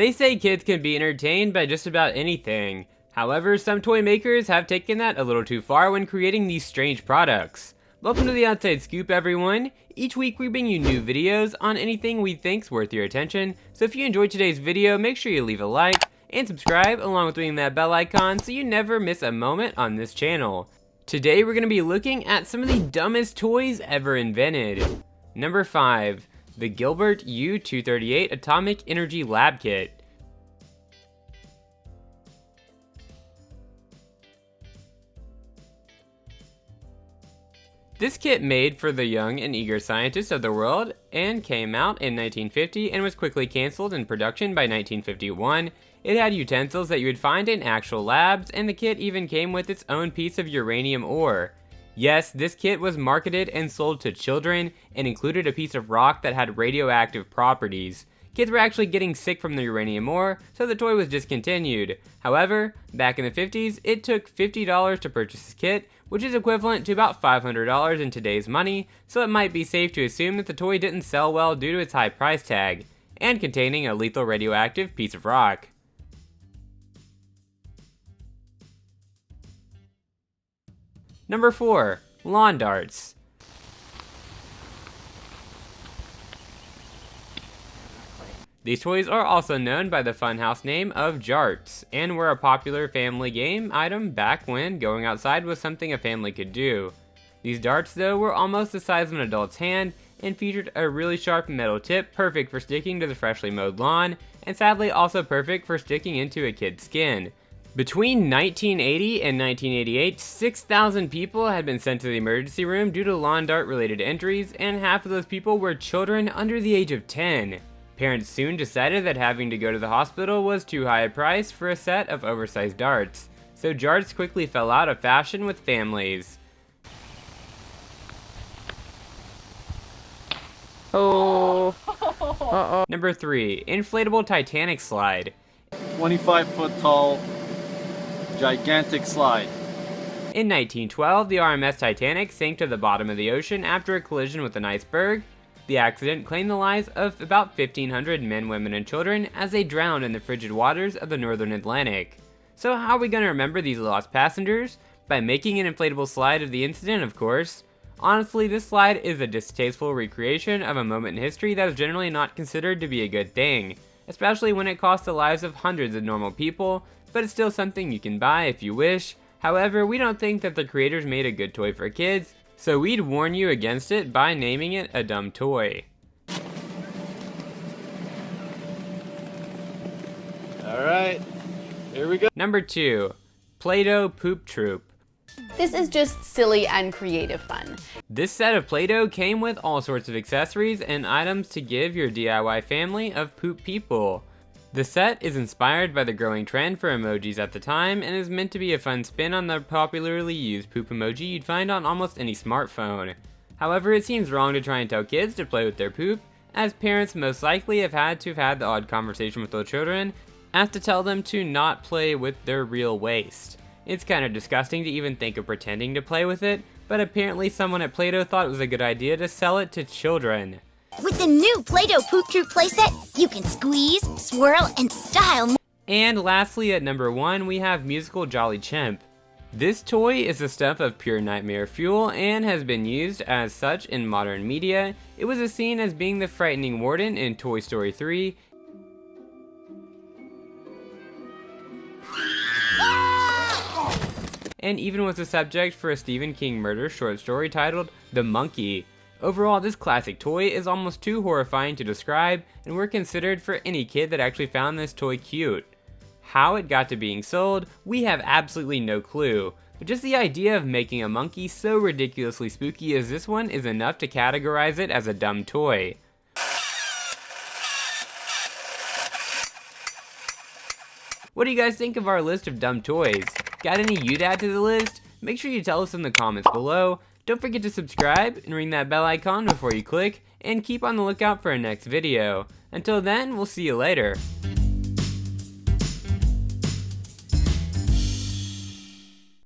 They say kids can be entertained by just about anything. However, some toy makers have taken that a little too far when creating these strange products. Welcome to the Outside Scoop, everyone. Each week we bring you new videos on anything we think's worth your attention. So if you enjoyed today's video, make sure you leave a like and subscribe along with ringing that bell icon so you never miss a moment on this channel. Today we're going to be looking at some of the dumbest toys ever invented. Number 5. The Gilbert U-238 Atomic Energy Lab Kit. This kit made for the young and eager scientists of the world and came out in 1950 and was quickly cancelled in production by 1951. It had utensils that you would find in actual labs, and the kit even came with its own piece of uranium ore. Yes, this kit was marketed and sold to children and included a piece of rock that had radioactive properties. Kids were actually getting sick from the uranium ore, so the toy was discontinued. However, back in the 50s, it took $50 to purchase this kit, which is equivalent to about $500 in today's money, so it might be safe to assume that the toy didn't sell well due to its high price tag, and containing a lethal radioactive piece of rock. Number 4. Lawn darts. These toys are also known by the funhouse name of Jarts, and were a popular family game item back when going outside was something a family could do. These darts, though, were almost the size of an adult's hand and featured a really sharp metal tip perfect for sticking to the freshly mowed lawn, and sadly also perfect for sticking into a kid's skin. Between 1980 and 1988, 6,000 people had been sent to the emergency room due to lawn dart related injuries, and half of those people were children under the age of 10. Parents soon decided that having to go to the hospital was too high a price for a set of oversized darts, so Jarts quickly fell out of fashion with families. Oh. Uh-oh. Number 3. Inflatable Titanic Slide. 25-foot tall, gigantic slide. In 1912, the RMS Titanic sank to the bottom of the ocean after a collision with an iceberg. The accident claimed the lives of about 1,500 men, women, and children as they drowned in the frigid waters of the northern Atlantic. So how are we going to remember these lost passengers? By making an inflatable slide of the incident, of course. Honestly, this slide is a distasteful recreation of a moment in history that is generally not considered to be a good thing, especially when it costs the lives of hundreds of normal people, but it's still something you can buy if you wish. However, we don't think that the creators made a good toy for kids, so we'd warn you against it by naming it a dumb toy. Alright, here we go. Number 2. Play-Doh Poop Troop. This is just silly and creative fun. This set of Play-Doh came with all sorts of accessories and items to give your DIY family of poop people. The set is inspired by the growing trend for emojis at the time and is meant to be a fun spin on the popularly used poop emoji you'd find on almost any smartphone. However, it seems wrong to try and tell kids to play with their poop, as parents most likely have had to have had the odd conversation with their children as to tell them to not play with their real waste. It's kind of disgusting to even think of pretending to play with it, but apparently someone at Play-Doh thought it was a good idea to sell it to children. With the new Play-Doh Poop Troop playset, you can squeeze, swirl, and style. And lastly, at number 1, we have Musical Jolly Chimp. This toy is the stuff of pure nightmare fuel and has been used as such in modern media. It was seen as being the frightening warden in Toy Story 3. And even was the subject for a Stephen King murder short story titled The Monkey. Overall, this classic toy is almost too horrifying to describe and were considered for any kid that actually found this toy cute. How it got to being sold, we have absolutely no clue, but just the idea of making a monkey so ridiculously spooky as this one is enough to categorize it as a dumb toy. What do you guys think of our list of dumb toys? Got any you'd add to the list? Make sure you tell us in the comments below. Don't forget to subscribe and ring that bell icon before you click, and keep on the lookout for our next video. Until then, we'll see you later.